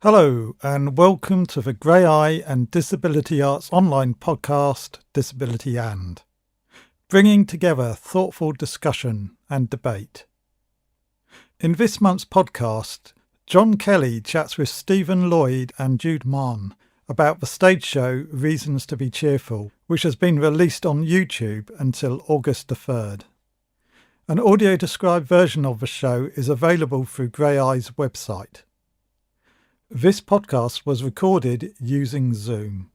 Hello and welcome to the Graeae and Disability Arts online podcast, Disability and, bringing together thoughtful discussion and debate. In this month's podcast, John Kelly chats with Stephen Lloyd and Jude Mahon about the stage show Reasons To Be Cheerful, which has been released on YouTube until August the 3rd. An audio-described version of the show is available through Graeae's website. This podcast was recorded using Zoom.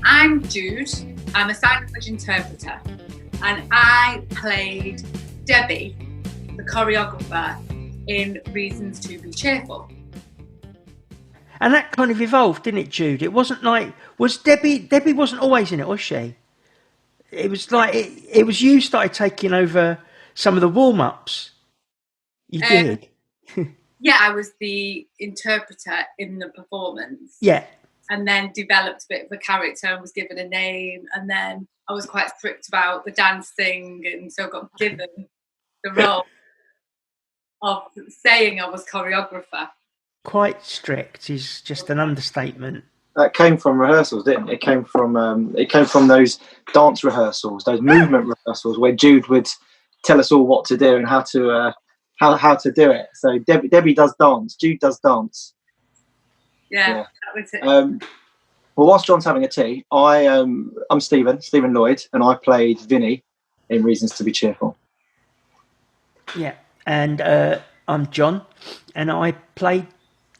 I'm Jude. I'm a sign language interpreter, and I played Debbie, the choreographer, in Reasons To Be Cheerful. And that kind of evolved, didn't it, Jude? It wasn't like, Debbie wasn't always in it, was she? It was like, it was you started taking over some of the warm-ups. You did? Yeah, I was the interpreter in the performance. Yeah. And then developed a bit of a character and was given a name. And then I was quite strict about the dancing, and so got given the role of saying I was choreographer. Quite strict is just an understatement. That came from rehearsals, didn't it? It came from those dance rehearsals, those movement rehearsals, where Jude would tell us all what to do and how to do it. So Debbie does dance, Jude does dance. Yeah. That was it. Well, whilst John's having a tea, I'm Stephen Lloyd, and I played Vinny in Reasons To Be Cheerful. Yeah, and I'm John, and I played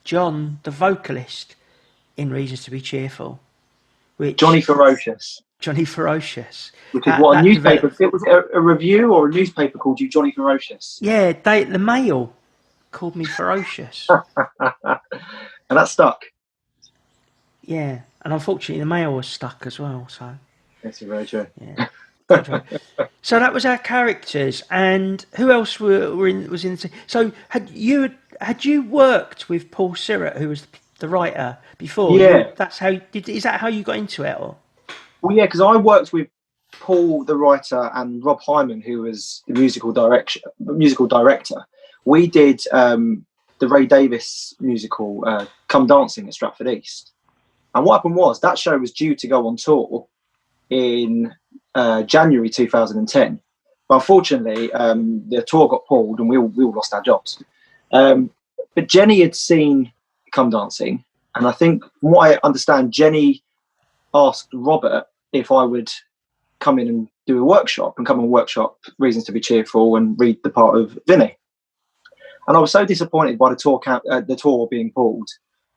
John, the vocalist, in Reasons To Be Cheerful. Johnny Ferocious. Which is what a newspaper... Was it a review or a newspaper called you Johnny Ferocious? Yeah, the Mail called me Ferocious. And that stuck. Yeah, and unfortunately the Mail was stuck as well, so... That's very true. Yeah. So that was our characters, and who else was in the... So had you worked with Paul Sirrett, who was the writer, before? Yeah. Is that how you got into it? Or? Well, yeah, because I worked with Paul, the writer, and Rob Hyman, who was the musical director. We did the Ray Davies musical, Come Dancing at Stratford East. And what happened was that show was due to go on tour in January 2010. But unfortunately, the tour got pulled and we all lost our jobs. But Jenny had seen Come Dancing, and I think from what I understand, Jenny asked Robert if I would come in and do a workshop Reasons To Be Cheerful and read the part of Vinny. And I was so disappointed by the tour being pulled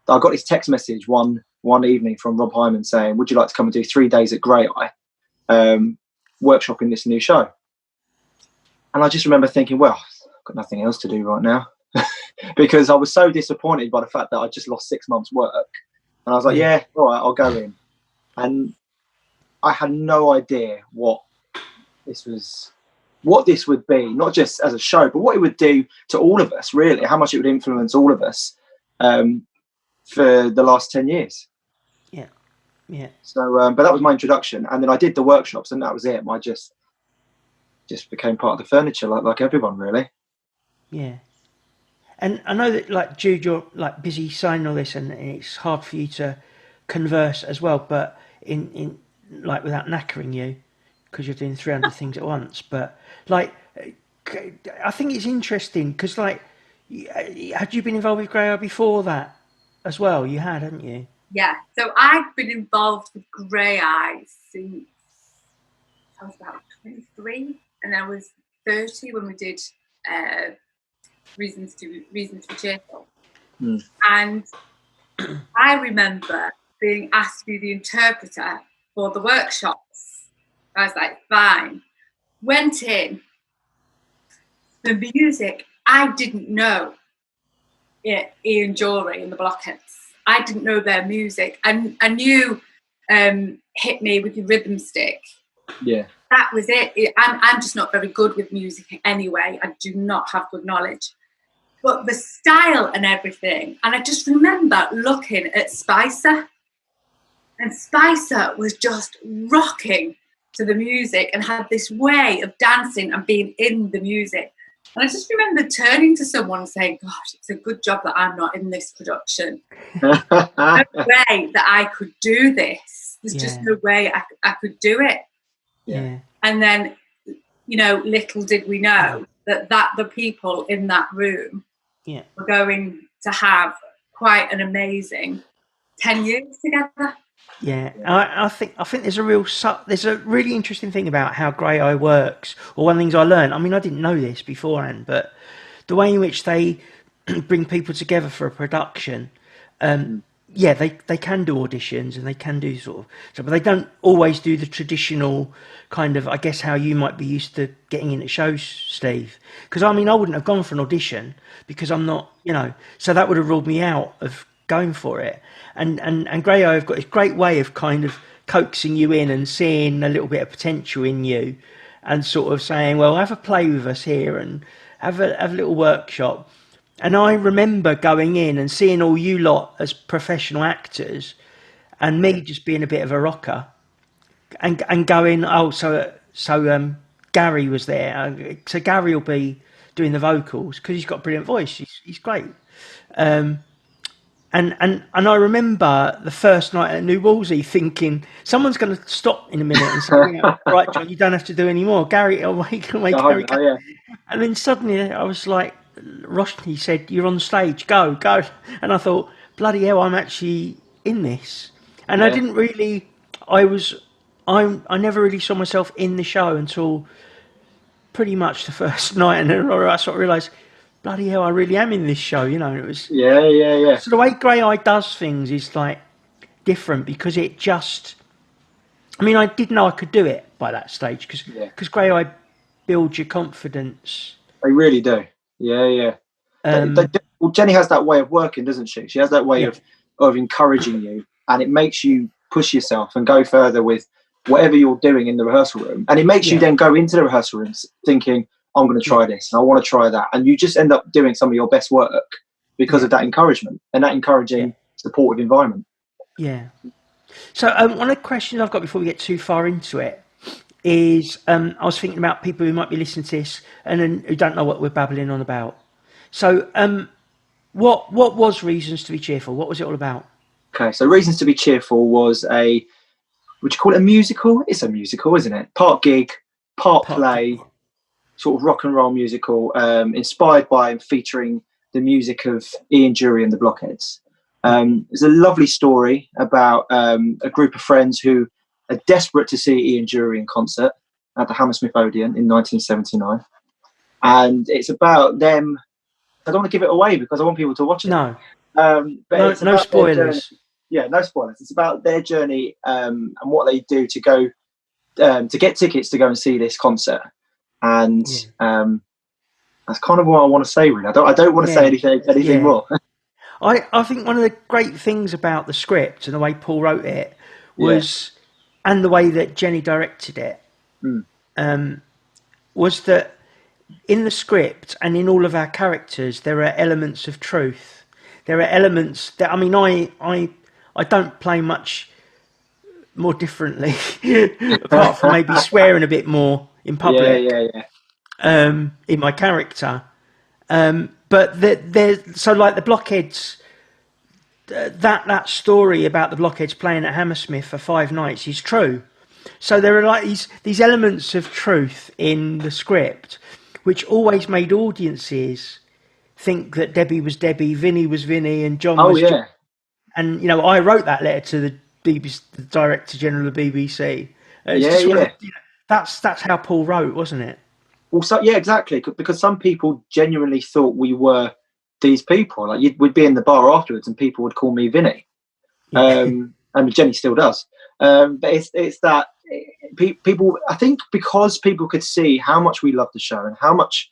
that I got this text message one evening from Rob Hyman saying, would you like to come and do 3 days at Graeae, workshopping this new show? And I just remember thinking, well, I've got nothing else to do right now. Because I was so disappointed by the fact that I just lost 6 months' work. And I was like, yeah, all right, I'll go in. And I had no idea what this would be, not just as a show, but what it would do to all of us, really, how much it would influence all of us for the last 10 years. Yeah, yeah. So, but that was my introduction. And then I did the workshops, and that was it. I just became part of the furniture, like everyone, really. Yeah. And I know that, like, Jude, you're like busy signing all this, and it's hard for you to converse as well, but in like without knackering you, because you're doing 300 things at once. But like, I think it's interesting because, like, had you been involved with Graeae before that as well? You had, hadn't you? Yeah. So I've been involved with Graeae since I was about 23, and I was 30 when we did Reasons to Be Cheerful. And I remember being asked to be the interpreter for the workshops. I was like, fine. Went in. The music, I didn't know Ian Jory and the Blockheads. I didn't know their music. And I knew Hit Me With Your Rhythm Stick. Yeah. That was it. I'm just not very good with music anyway. I do not have good knowledge. but the style and everything. And I just remember looking at Spicer, and Spicer was just rocking to the music and had this way of dancing and being in the music. And I just remember turning to someone and saying, gosh, it's a good job that I'm not in this production. No way that I could do this. There's just no way I could do it. Yeah. And then, you know, little did we know that the people in that room were going to have quite an amazing 10 years together. Yeah, I think there's a really interesting thing about how Graeae works, or one of the things I learned. I mean, I didn't know this beforehand, but the way in which they bring people together for a production, they can do auditions and they can do but they don't always do the traditional kind of, I guess, how you might be used to getting into shows, Steve. Because I mean, I wouldn't have gone for an audition because I'm not, you know, so that would have ruled me out of going for it. And Graeae have got this great way of kind of coaxing you in and seeing a little bit of potential in you, and sort of saying, well, have a play with us here and have a little workshop. And I remember going in and seeing all you lot as professional actors, and me just being a bit of a rocker, and going, so Gary was there. So Gary will be doing the vocals because he's got a brilliant voice. He's great. And I remember the first night at New Wolsey thinking, someone's going to stop in a minute and say, right, John, you don't have to do any more. Gary, Gary. Yeah. And then suddenly I was like, Roshni said, you're on stage, go. And I thought, bloody hell, I'm actually in this. And I didn't really, I never really saw myself in the show until pretty much the first night. And then I sort of realised, bloody hell, I really am in this show, you know. And it was So the way Graeae does things is like different because it just, I mean, I did know I could do it by that stage because Graeae builds your confidence. They really do. Yeah. Well, Jenny has that way of working, doesn't she? She has that way of encouraging you, and it makes you push yourself and go further with whatever you're doing in the rehearsal room. And it makes you then go into the rehearsal rooms thinking, I'm going to try this and I want to try that. And you just end up doing some of your best work because of that encouragement and that encouraging, supportive environment. Yeah. So one of the questions I've got before we get too far into it is, I was thinking about people who might be listening to this and who don't know what we're babbling on about. So what was Reasons to Be Cheerful? What was it all about? Okay, so Reasons to Be Cheerful was would you call it a musical? It's a musical, isn't it? Part gig, part play. Sort of rock and roll musical, inspired by and featuring the music of Ian Dury and the Blockheads. It's a lovely story about a group of friends who are desperate to see Ian Dury in concert at the Hammersmith Odeon in 1979. And it's about them. I don't want to give it away because I want people to watch it. No. But no spoilers. No spoilers. It's about their journey and what they do to go to get tickets to go and see this concert. And that's kind of what I want to say, really. I don't want to say anything more. I think one of the great things about the script and the way Paul wrote it was, and the way that Jenny directed it, was that in the script and in all of our characters, there are elements of truth. There are elements that, I mean, I don't play much more differently, apart from maybe swearing a bit more in public. In my character, but so like the Blockheads, that story about the Blockheads playing at Hammersmith for 5 nights is true. So there are like these elements of truth in the script, which always made audiences think that Debbie was Debbie, Vinny was Vinny, and John was John. And you know, I wrote that letter to the BBC, the Director General of the BBC. That's how Paul wrote, wasn't it? Well, so, exactly. Because some people genuinely thought we were these people. Like we'd be in the bar afterwards, and people would call me Vinny, and Jenny still does. But it's that people. I think because people could see how much we loved the show and how much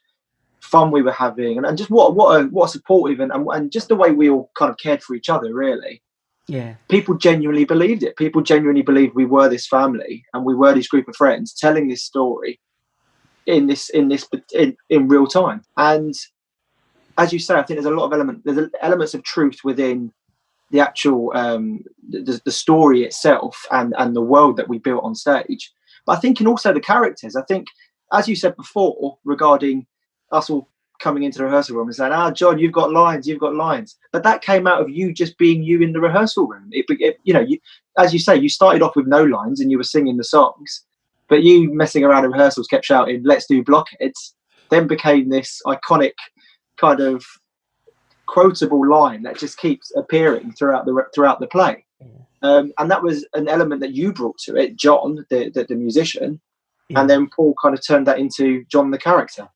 fun we were having, and just what a supportive and just the way we all kind of cared for each other, really. Yeah. People genuinely believed it. People genuinely believed we were this family and we were this group of friends telling this story in real time. And as you say, I think there's a lot of there's elements of truth within the actual the story itself and the world that we built on stage. But I think in also the characters. I think, as you said before, regarding us all coming into the rehearsal room and saying, John, you've got lines. But that came out of you just being you in the rehearsal room. As you say, you started off with no lines and you were singing the songs, but you messing around in rehearsals kept shouting, let's do blockheads, then became this iconic kind of quotable line that just keeps appearing throughout the play. And that was an element that you brought to it, John, the musician, and then Paul kind of turned that into John, the character.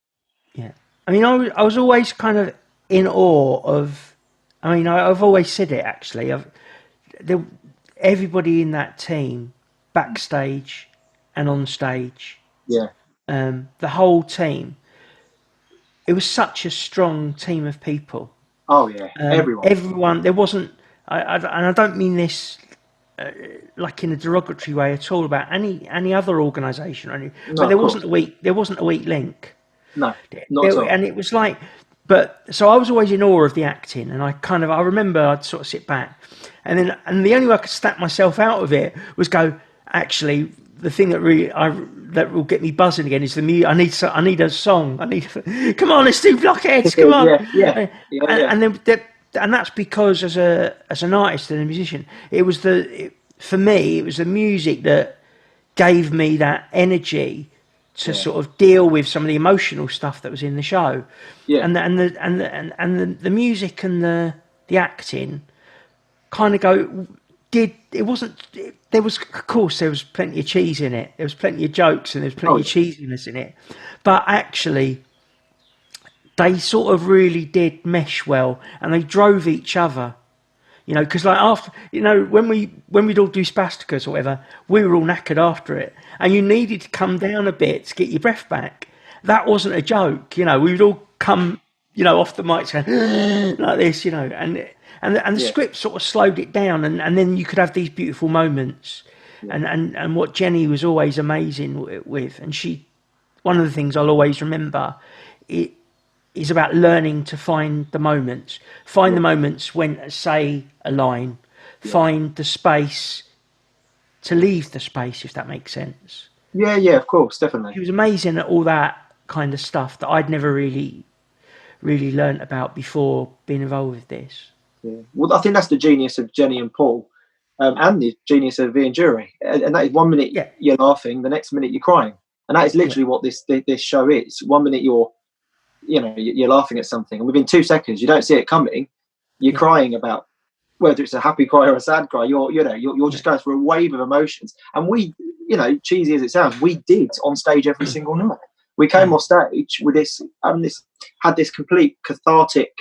Yeah. I mean, I was always kind of in awe of, I mean, I've always said it actually, everybody in that team, backstage and on stage, the whole team, it was such a strong team of people. Oh yeah, everyone. There wasn't, and I don't mean this like in a derogatory way at all about any other organisation or anything. But there wasn't a weak link. No, not at all. And it was like, so I was always in awe of the acting, and I remember I'd sort of sit back, and the only way I could snap myself out of it was go, actually, the thing that will get me buzzing again is the music. I need a song. Come on, let's do blockheads. Come on. And that's because as an artist and a musician, for me it was the music that gave me that energy to sort of deal with some of the emotional stuff that was in the show. Yeah. And the music and the acting kind of there was, of course, there was plenty of cheese in it. There was plenty of jokes and there was plenty of cheesiness in it. But actually, they sort of really did mesh well, and they drove each other. Because like after, when we'd all do spasticas or whatever, we were all knackered after it, and you needed to come down a bit to get your breath back. That wasn't a joke. We would all come, off the mic saying like this, and the script sort of slowed it down, and then you could have these beautiful moments. And what Jenny was always amazing with, and one of the things I'll always remember, it is about learning to find the moments. The moments when, say, a line, find the space to leave the space, if that makes sense. Yeah, of course, definitely. She was amazing at all that kind of stuff that I'd never really learnt about before being involved with this. Yeah. Well, I think that's the genius of Jenny and Paul, and the genius of V and Jury. And that is 1 minute you're laughing, the next minute you're crying. And that is literally what this show is. 1 minute you're laughing at something, and within 2 seconds you don't see it coming. You're crying about whether it's a happy cry or a sad cry. You're just going through a wave of emotions. And we, cheesy as it sounds, we did on stage every single night. We came off stage with had this complete cathartic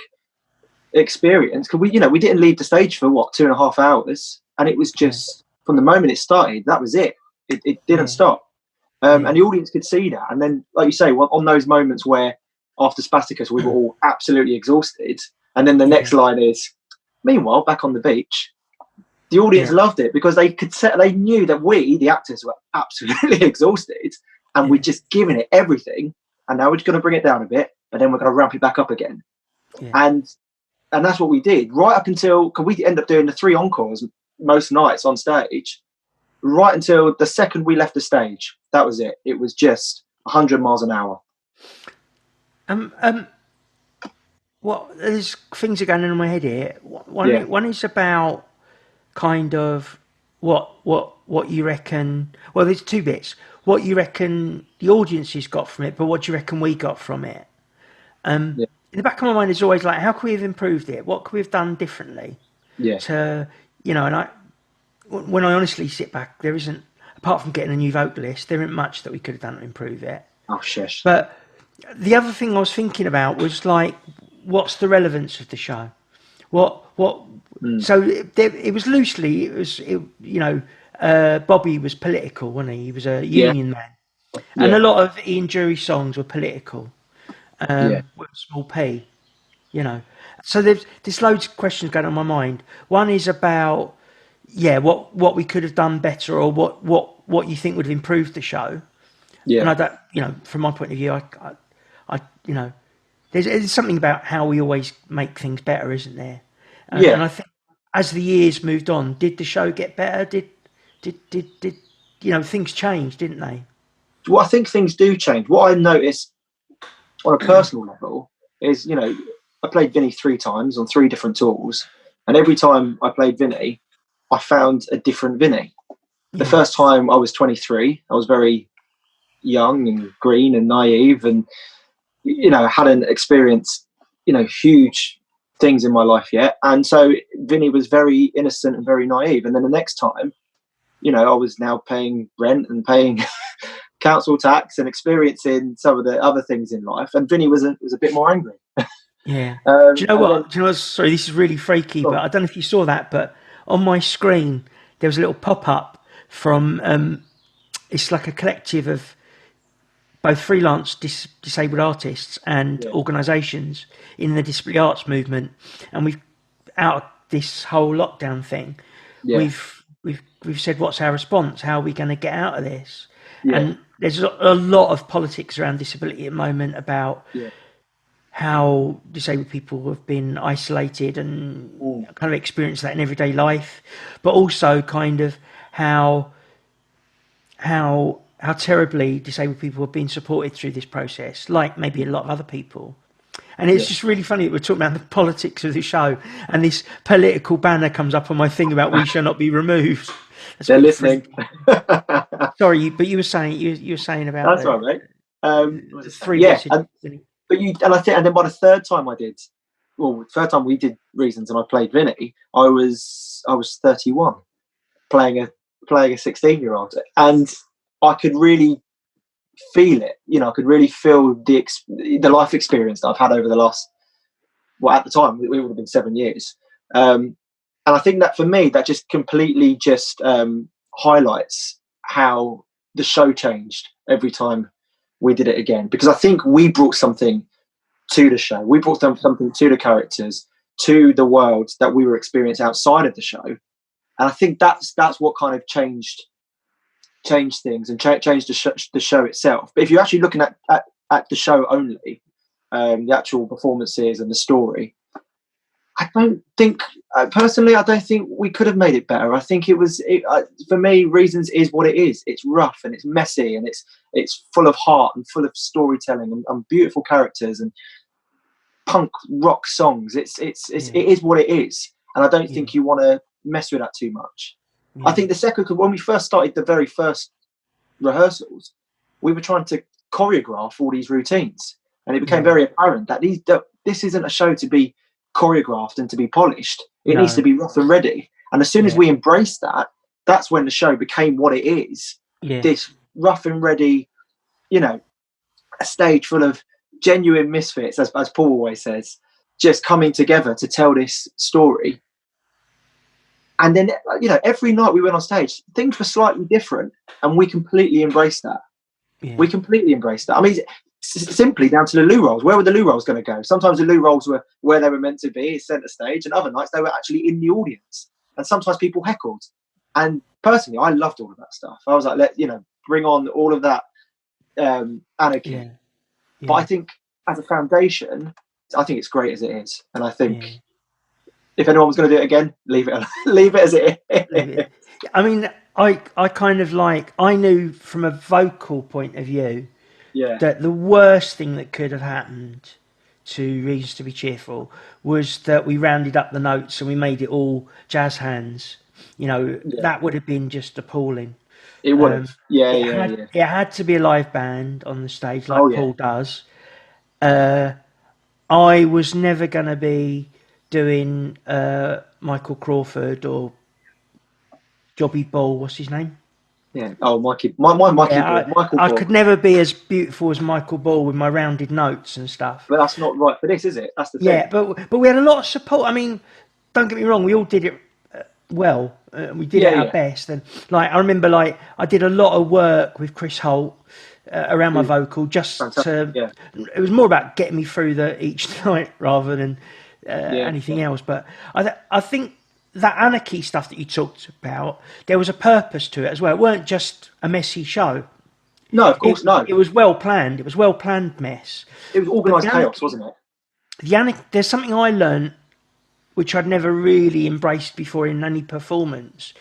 experience, because we didn't leave the stage for 2.5 hours, and it was just from the moment it started, that was it. It didn't stop, and the audience could see that. And then, like you say, on those moments where after Spasticus we were all absolutely exhausted, and then the next line is, meanwhile, back on the beach, the audience loved it, because they knew that we, the actors, were absolutely exhausted, and we'd just given it everything, and now we're just going to bring it down a bit, and then we're going to ramp it back up again. And that's what we did right up until, because we end up doing the 3 encores most nights on stage, right until the second we left the stage. That was it. It was just 100 miles an hour. There's things are going on in my head here. One is about kind of what you reckon. Well, there's 2 bits. What you reckon the audiences got from it, but what do you reckon we got from it? In the back of my mind is always like, how could we have improved it? What could we have done differently? And when I honestly sit back, there isn't, apart from getting a new vocalist, there isn't much that we could have done to improve it. Oh, shush. But the other thing I was thinking about was like, what's the relevance of the show? So it was loosely, Bobby was political, wasn't he? He was a union man. And a lot of Ian Jury's songs were political. With a small p, So there's loads of questions going on in my mind. One is about what we could have done better, or what you think would have improved the show. And I don't, from my point of view, I there's something about how we always make things better, isn't there? Yeah. And I think as the years moved on, did the show get better? Did things changed, didn't they? Well, I think things do change. What I noticed on a personal level is, I played Vinny 3 times on 3 different tours, and every time I played Vinny, I found a different Vinny. The first time I was 23, I was very young and green and naive, and hadn't experienced huge things in my life yet, and so Vinny was very innocent and very naive. And then the next time, I was now paying rent and paying council tax and experiencing some of the other things in life, and Vinny was a bit more angry. Yeah. Do you know what? Sorry, this is really freaky, but I don't know if you saw that, but on my screen there was a little pop-up from it's like a collective of both freelance disabled artists and organisations in the disability arts movement, and we've out of this whole lockdown thing, we've said, what's our response? How are we going to get out of this? And there's a lot of politics around disability at the moment about how disabled people have been isolated and kind of experience that in everyday life, but also kind of how terribly disabled people have been supported through this process, like maybe a lot of other people. And it's just really funny that we're talking about the politics of the show, and this political banner comes up on my thing about "We shall not be removed." They're listening. Sorry, but you were saying about that's all right, mate. 3 and then by the third time third time we did Reasons and I played Vinny, I was 31, playing a 16-year-old, and I could really feel it. I could really feel the life experience that I've had over the last, at the time it would have been 7 years, and I think that for me that just completely highlights how the show changed every time we did it again, because I think we brought something to the show. We brought something to the characters, to the world that we were experiencing outside of the show, and I think that's what kind of changed things and changed the show itself. But if you're actually looking at the show only, the actual performances and the story, I don't think personally we could have made it better. I think for me, Reasons is what it is. It's rough and it's messy and it's full of heart and full of storytelling and beautiful characters and punk rock songs. It is what it is, and I don't think you want to mess with that too much. I think when we first started the very first rehearsals, we were trying to choreograph all these routines, and it became very apparent that this isn't a show to be choreographed and to be polished. It needs to be rough and ready. And as soon as we embraced that, that's when the show became what it is. This rough and ready, a stage full of genuine misfits, as Paul always says, just coming together to tell this story. And then, every night we went on stage, things were slightly different, and we completely embraced that. We completely embraced that. I mean, simply down to the loo rolls. Where were the loo rolls going to go? Sometimes the loo rolls were where they were meant to be, centre stage, and other nights they were actually in the audience. And sometimes people heckled. And personally, I loved all of that stuff. I was like, bring on all of that anarchy. But I think as a foundation, I think it's great as it is. And I think if anyone was going to do it again, leave it as it is. I mean, I kind of I knew from a vocal point of view that the worst thing that could have happened to Reasons to Be Cheerful was that we rounded up the notes and we made it all jazz hands. That would have been just appalling. It would have. It had to be a live band on the stage like Paul does. I was never going to be doing Michael Crawford or Jobby Ball, what's his name? Yeah. Oh, Mikey. Michael. I could never be as beautiful as Michael Ball with my rounded notes and stuff. But that's not right for this, is it? That's the thing. Yeah, but we had a lot of support. I mean, don't get me wrong, we all did it well. We did it our best, and I remember I did a lot of work with Chris Holt around my vocal, just to. It was more about getting me through each night rather than anything else. But I think that anarchy stuff that you talked about, there was a purpose to it as well. It weren't just a messy show. No, of course, no. It was well planned. It was well planned mess. It was organised chaos, wasn't it? There's something I learned which I'd never really embraced before in any performance,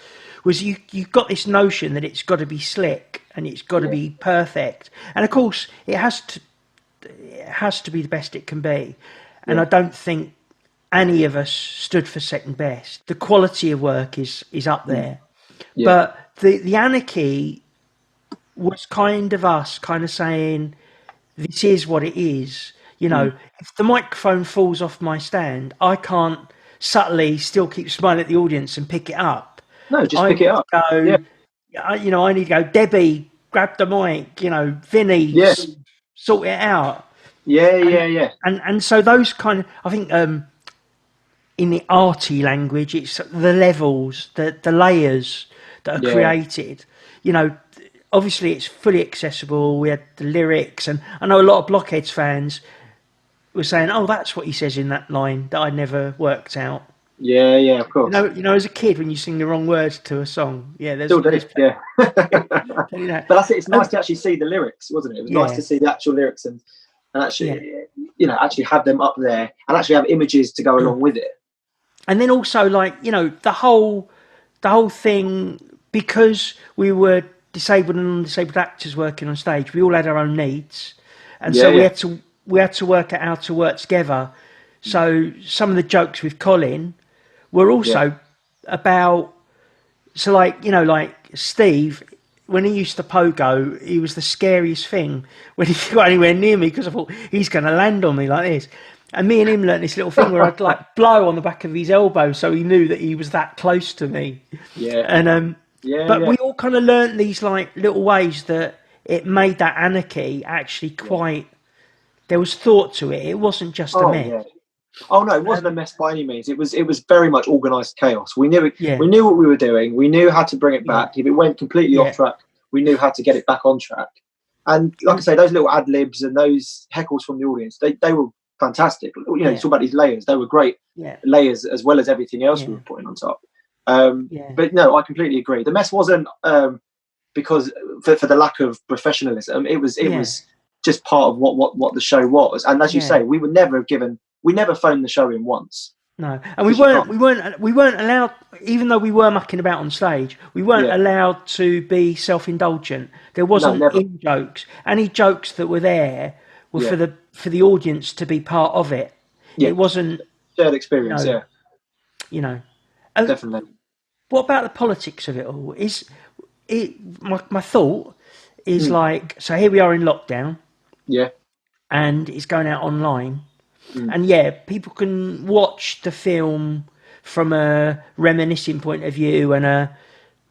was you've got this notion that it's got to be slick and it's got to be perfect, and of course it has to be the best it can be, and I don't think any of us stood for second best. The quality of work is up there, but the anarchy was kind of us kind of saying, this is what it is. You know, if the microphone falls off my stand, I can't subtly still keep smiling at the audience and pick it up. No, just pick it up. I need to go, Debbie, grab the mic, Vinny, sort it out. Yeah. And so those kind of, I think in the arty language, it's the levels, the layers that are created. Obviously it's fully accessible. We had the lyrics, and I know a lot of Blockheads fans were saying, "Oh, that's what he says in that line that I never worked out." Yeah, of course. As a kid, when you sing the wrong words to a song, there's still do, yeah. But that's it. It's nice to actually see the lyrics, wasn't it? It was nice to see the actual lyrics and actually, actually have them up there and actually have images to go along with it. And then also, the whole thing, because we were disabled and non-disabled actors working on stage, we all had our own needs, and so we had to work out how to work together. So some of the jokes with Colin were also about, so like Steve, when he used to pogo, he was the scariest thing when he got anywhere near me, because I thought he's going to land on me like this. And me and him learnt this little thing where I'd like blow on the back of his elbow so he knew that he was that close to me. But we all kind of learnt these like little ways that it made that anarchy actually quite. There was thought to it. It wasn't just a mess. Yeah. Oh no, it wasn't a mess by any means. It was very much organised chaos. We knew it. Yeah. We knew what we were doing. We knew how to bring it back. If it went completely off track, we knew how to get it back on track. And like I say, those little ad libs and those heckles from the audience, they were fantastic. You talk about these layers. They were great layers, as well as everything else we were putting on top. But no, I completely agree. The mess wasn't because for the lack of professionalism. It was just part of what the show was. And as you say, we never phoned the show in once. No, and we weren't allowed, even though we were mucking about on stage, we weren't allowed to be self-indulgent. There wasn't in jokes. Any jokes that were there were for the audience to be part of it. Yeah. It wasn't shared experience. Definitely. What about the politics of it all? My thought is so here we are in lockdown. Yeah. And it's going out online. And people can watch the film from a reminiscing point of view and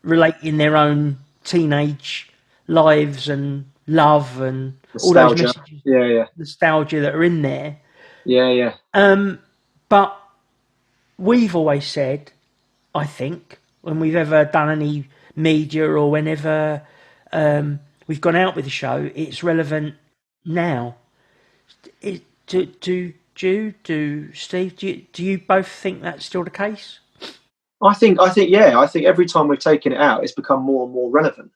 relating their own teenage lives and love and nostalgia. All those messages, nostalgia that are in there. Yeah. But we've always said, I think, when we've ever done any media or whenever we've gone out with a show, it's relevant now. Do Steve, do you both think that's still the case? I think every time we've taken it out, it's become more and more relevant.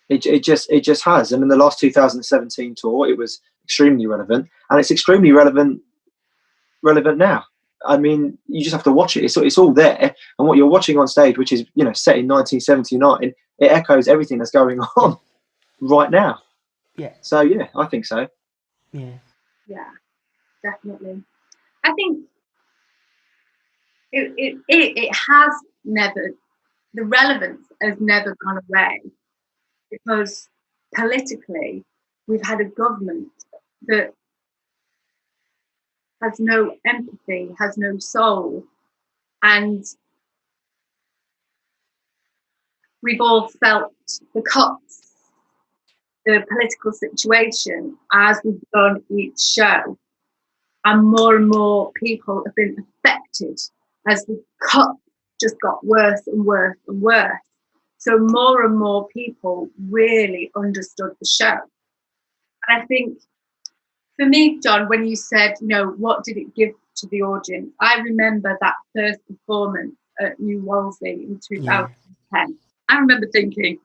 It just has. And in the last 2017 tour, it was extremely relevant, and it's extremely relevant now. I mean, you just have to watch it. It's all there, and what you're watching on stage, which is set in 1979, it echoes everything that's going on right now. Yeah. So I think so. Yeah, definitely. I think it has never, the relevance has never gone away, because politically we've had a government that has no empathy, has no soul, and we've all felt the cuts, the political situation as we've done each show, and more people have been affected as the cut just got worse and worse and worse. So more and more people really understood the show. And I think for me, John, when you said, what did it give to the audience? I remember that first performance at New Wolsey in 2010. I remember thinking,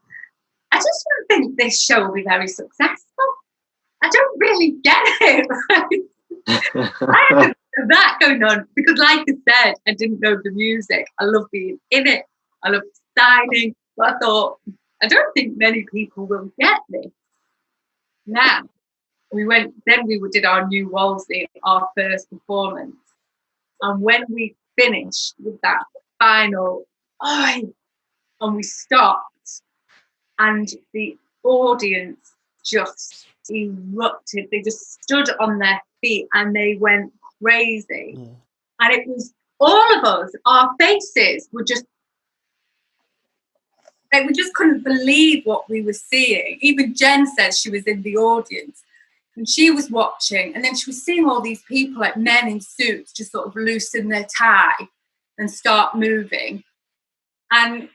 I just don't think this show will be very successful. I don't really get it. I had that going on because, like I said, I didn't know the music. I love being in it. I love signing. But I thought, I don't think many people will get this. Now, we did our new Wolseley, our first performance. And when we finished with that final, and we stopped, and the audience just erupted. They just stood on their feet and they went crazy. Yeah. And it was all of us, our faces were just, like, we just couldn't believe what we were seeing. Even Jen says she was in the audience and she was watching, and then she was seeing all these people, like men in suits, just sort of loosen their tie and start moving. And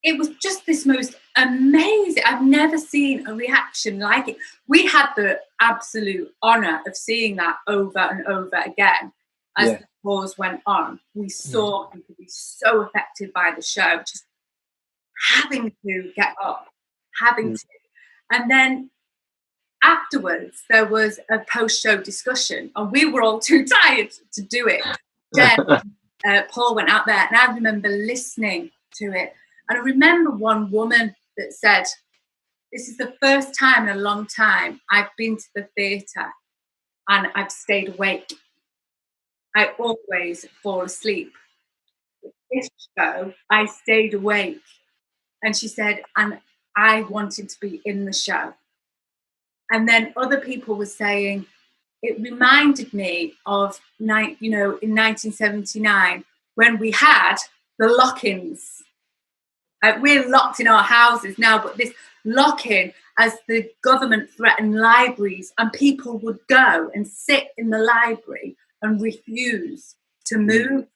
it was just this most amazing. I've never seen a reaction like it. We had the absolute honour of seeing that over and over again as the tours went on. We saw people be so affected by the show, just having to get up, having to. And then afterwards, there was a post-show discussion, and we were all too tired to do it. Then Paul went out there, and I remember listening to it. And I remember one woman that said, this is the first time in a long time I've been to the theatre and I've stayed awake. I always fall asleep. This show, I stayed awake. And she said, and I wanted to be in the show. And then other people were saying, it reminded me of, in 1979, when we had the lock-ins. We're locked in our houses now, but this lock-in, as the government threatened libraries, and people would go and sit in the library and refuse to move.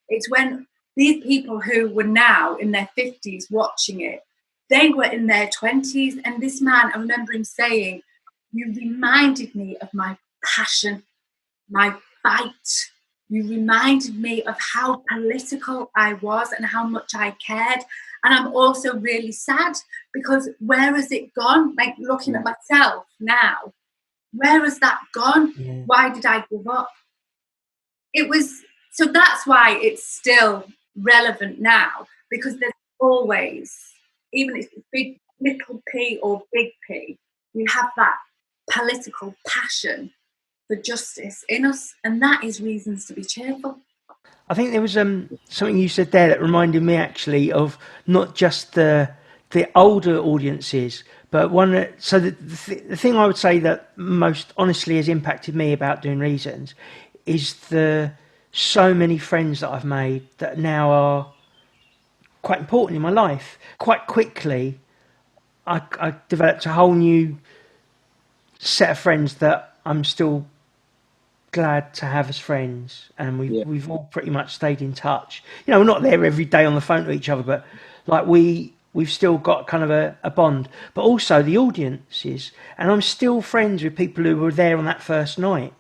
It's when these people who were now in their 50s watching it, they were in their 20s. And this man, I remember him saying, you reminded me of my passion, my fight. You reminded me of how political I was and how much I cared. And I'm also really sad because where has it gone? Like, looking at myself now, where has that gone? Yeah. Why did I give up? So that's why it's still relevant now, because there's always, even if it's big, little p or big P, we have that political passion for justice in us, and that is reasons to be cheerful. I think there was something you said there that reminded me actually of not just the older audiences, but the thing I would say that most honestly has impacted me about doing Reasons is the so many friends that I've made that now are quite important in my life. Quite quickly, I developed a whole new set of friends that I'm still glad to have as friends, and we've all pretty much stayed in touch. We're not there every day on the phone to each other, but like we've still got kind of a bond. But also the audiences, and I'm still friends with people who were there on that first night,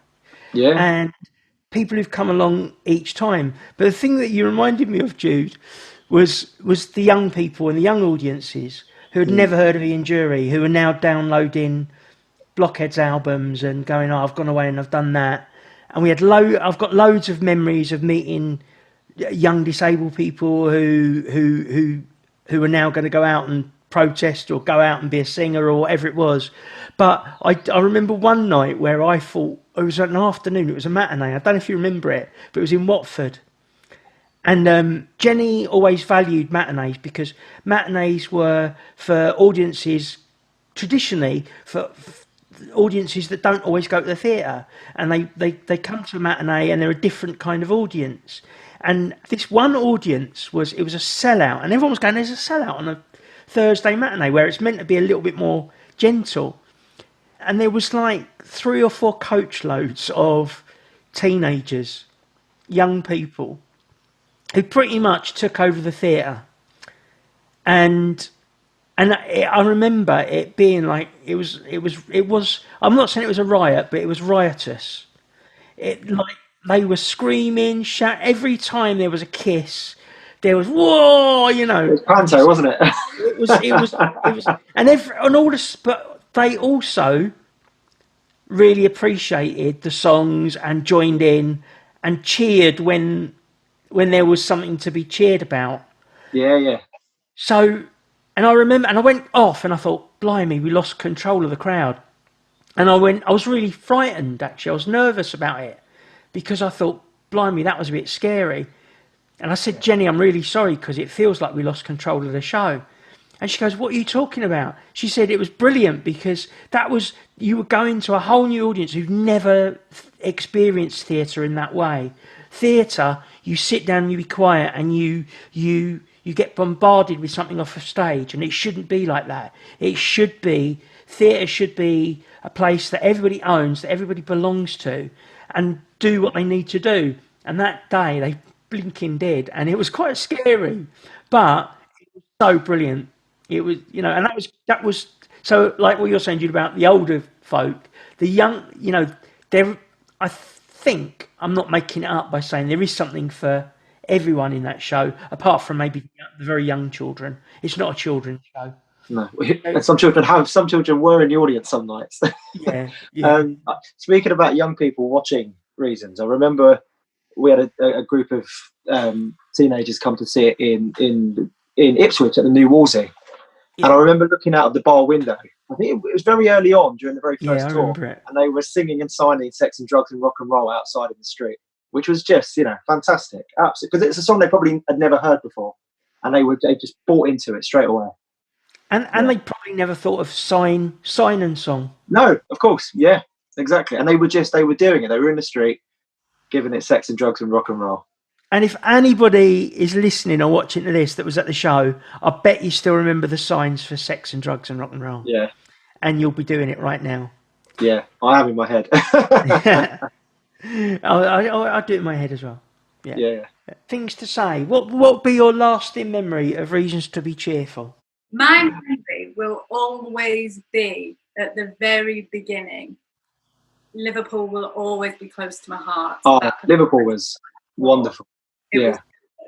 and people who've come along each time. But the thing that you reminded me of, Jude, was the young people and the young audiences who had never heard of Ian Jury, who are now downloading Blockhead's albums and going, I've gone away and I've done that. And we had I've got loads of memories of meeting young disabled people who are now going to go out and protest or go out and be a singer or whatever it was. But I remember one night where I thought, it was an afternoon, it was a matinee, I don't know if you remember it, but it was in Watford. And Jenny always valued matinees because matinees were for audiences, traditionally, for audiences that don't always go to the theatre, and they come to a matinee and they're a different kind of audience. And this one audience it was a sellout, and everyone was going, there's a sellout on a Thursday matinee where it's meant to be a little bit more gentle. And there was like 3 or 4 coach loads of teenagers, young people, who pretty much took over the theatre. And I remember it being like, it was. I'm not saying it was a riot, but it was riotous. Like they were screaming, shout every time there was a kiss. there was whoa, you know. It was panto, wasn't it? It was, and all this, but they also really appreciated the songs and joined in and cheered when there was something to be cheered about. Yeah. So, and I remember, and I went off and I thought, blimey, we lost control of the crowd. And I was really frightened, actually. I was nervous about it because I thought, blimey, that was a bit scary. And I said, Jenny, I'm really sorry because it feels like we lost control of the show. And she goes, what are you talking about? She said it was brilliant because you were going to a whole new audience who've never experienced theatre in that way. Theatre, you sit down, you be quiet, and you get bombarded with something off a stage, and it shouldn't be like that. Theatre should be a place that everybody owns, that everybody belongs to, and do what they need to do. And that day, they blinking did, and it was quite scary, but it was so brilliant. It was, and that was so, like what you're saying, Jude, about the older folk, the young, I think I'm not making it up by saying there is something for everyone in that show, apart from maybe the very young children. It's not a children's show. No, and some children were in the audience some nights. Yeah. Speaking about young people watching Reasons, I remember we had a group of teenagers come to see it in Ipswich at the New Wolsey. Yeah. And I remember looking out of the bar window. I think it was very early on during the very first tour, and they were singing and signing "Sex and Drugs and Rock and Roll" outside in the street, which was just fantastic, absolutely, because it's a song they probably had never heard before, and they just bought into it straight away. And they probably never thought of sign and song. No, of course, yeah, exactly. And they were doing it. They were in the street, giving it sex and drugs and rock and roll. And if anybody is listening or watching to this that was at the show, I bet you still remember the signs for sex and drugs and rock and roll. Yeah. And you'll be doing it right now. Yeah, I am in my head. I'll do it in my head as well. Yeah. Things to say. What would be your lasting memory of Reasons to Be Cheerful? My memory will always be at the very beginning. Liverpool will always be close to my heart. Oh, Liverpool was wonderful. It was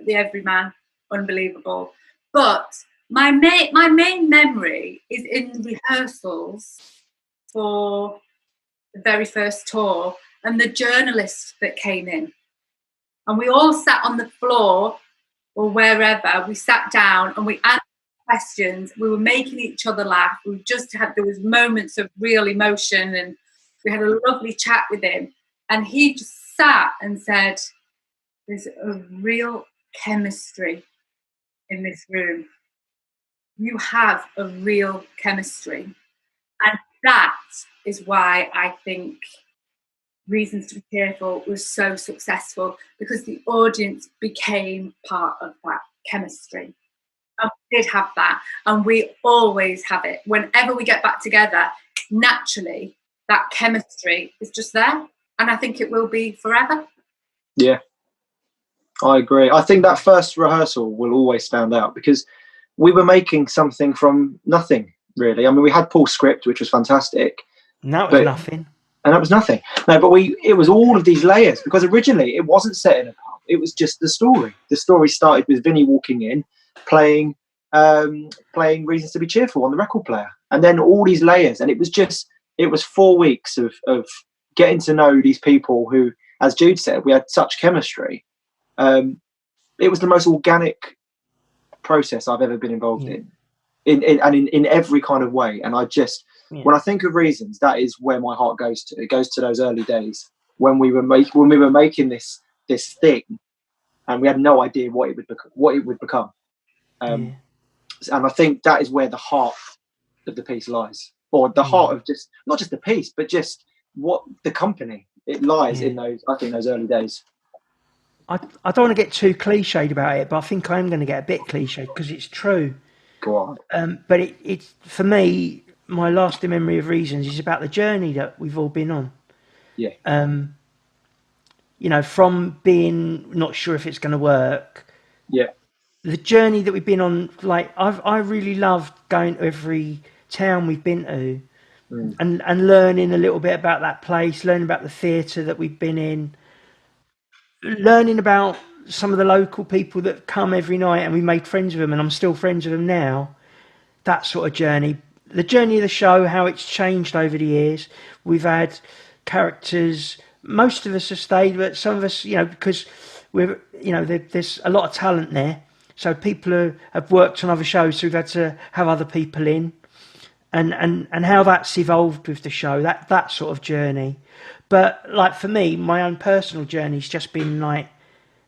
the Everyman, unbelievable. But my main memory is in rehearsals for the very first tour and the journalist that came in. And we all sat on the floor or wherever. We sat down and we answered questions. We were making each other laugh. There was moments of real emotion, and we had a lovely chat with him. And he just sat and said, "There's a real chemistry in this room. You have a real chemistry." And that is why I think Reasons to Be Cheerful was so successful, because the audience became part of that chemistry. And we did have that, and we always have it. Whenever we get back together, naturally, that chemistry is just there. And I think it will be forever. Yeah, I agree. I think that first rehearsal will always stand out, because we were making something from nothing, really. I mean, we had Paul's script, which was fantastic. And that was nothing. And that was nothing. No, but it was all of these layers, because originally it wasn't set in a pub. It was just the story. The story started with Vinny walking in, playing Reasons to Be Cheerful on the record player. And then all these layers. And it was 4 weeks of getting to know these people who, as Jude said, we had such chemistry. It was the most organic process I've ever been involved in every kind of way. And when I think of Reasons, that is where my heart goes to. It goes to those early days when we were making this thing, and we had no idea what it would become. And I think that is where the heart of the piece lies, or the heart of not just the piece, but just what the company it lies in those early days. I don't want to get too cliched about it, but I think I am going to get a bit cliched because it's true. Go on. But it's for me, my lasting memory of Reasons is about the journey that we've all been on. Yeah. From being not sure if it's going to work. Yeah. The journey that we've been on, like I really loved going to every town we've been to, and learning a little bit about that place, learning about the theatre that we've been in, learning about some of the local people that come every night, and we made friends with them, and I'm still friends with them now. That sort of journey, the journey of the show, how it's changed over the years. We've had characters. Most of us have stayed, but some of us, because we're, there's a lot of talent there. So people have worked on other shows, so we've had to have other people in, and how that's evolved with the show. That sort of journey. But like for me, my own personal journey's just been like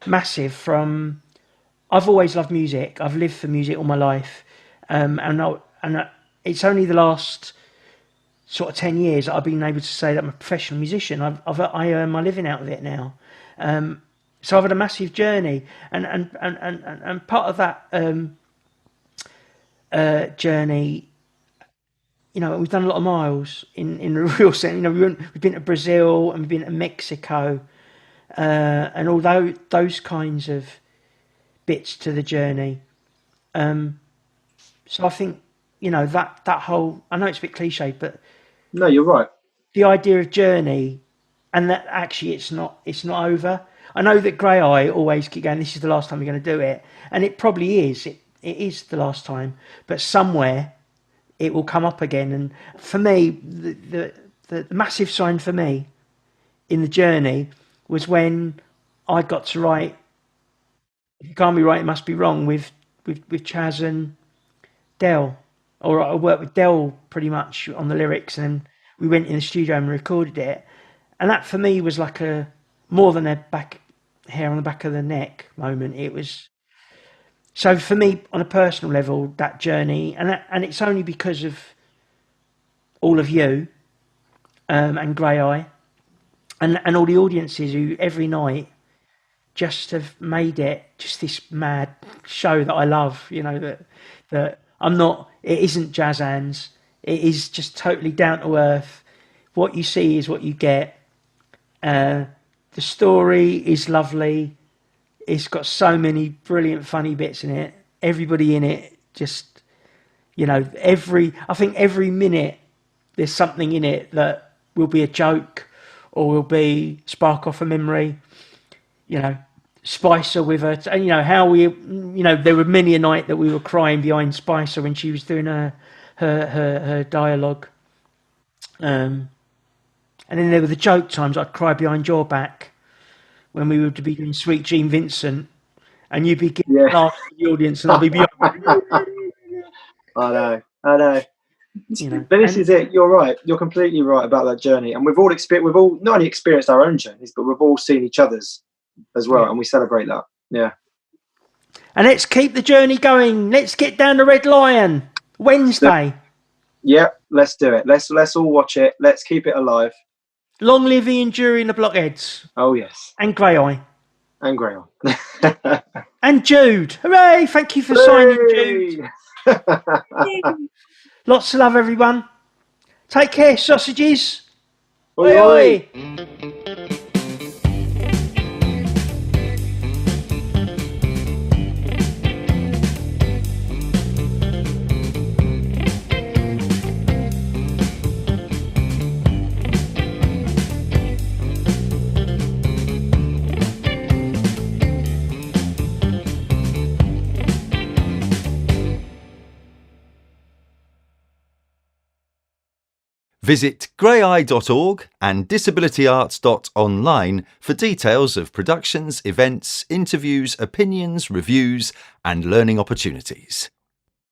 massive. I've always loved music. I've lived for music all my life, and it's only the last sort of 10 years that I've been able to say that I'm a professional musician. I earn my living out of it now. So I've had a massive journey, and part of that journey, we've done a lot of miles in the real sense. We've been to Brazil and we've been to Mexico, and all those kinds of bits to the journey. So I think that whole, I know it's a bit cliche, but no, you're right. The idea of journey, and that actually it's not over. I know that Graeae always keep going, this is the last time we're going to do it, and it probably is. It is the last time, but somewhere it will come up again. And for me, the massive sign for me in the journey was when I got to write "If You Can't Be Right, It Must Be Wrong" with Chaz and Del. Or I worked with Del pretty much on the lyrics, and we went in the studio and recorded it. And that for me was like a more than a back hair on the back of the neck moment. It was, so for me on a personal level, that journey, and it's only because of all of you and Graeae and all the audiences who every night just have made it just this mad show that I love. That I'm not. It isn't jazz hands. It is just totally down to earth. What you see is what you get. The story is lovely. It's got so many brilliant, funny bits in it. Everybody in it, just I think every minute there's something in it that will be a joke or will be spark off a memory. Spicer with her, and how we, there were many a night that we were crying behind Spicer when she was doing her dialogue. And then there were the joke times. I'd cry behind your back when we would be doing Sweet Gene Vincent, and you'd be getting laugh to the audience, and I'd be behind. I know. But this is it. You're right. You're completely right about that journey, and we've all not only experienced our own journeys, but we've all seen each other's as well, and we celebrate that. Yeah. And let's keep the journey going. Let's get down the Red Lion Wednesday. Yeah, let's do it. Let's all watch it. Let's keep it alive. Long live the enduring the Blockheads. Oh yes. And Graeae. And Graeae. And Jude. Hooray! Thank you for signing, Jude. Lots of love, everyone. Take care, sausages. Oi, oi. Visit graeae.org and disabilityarts.online for details of productions, events, interviews, opinions, reviews, and learning opportunities.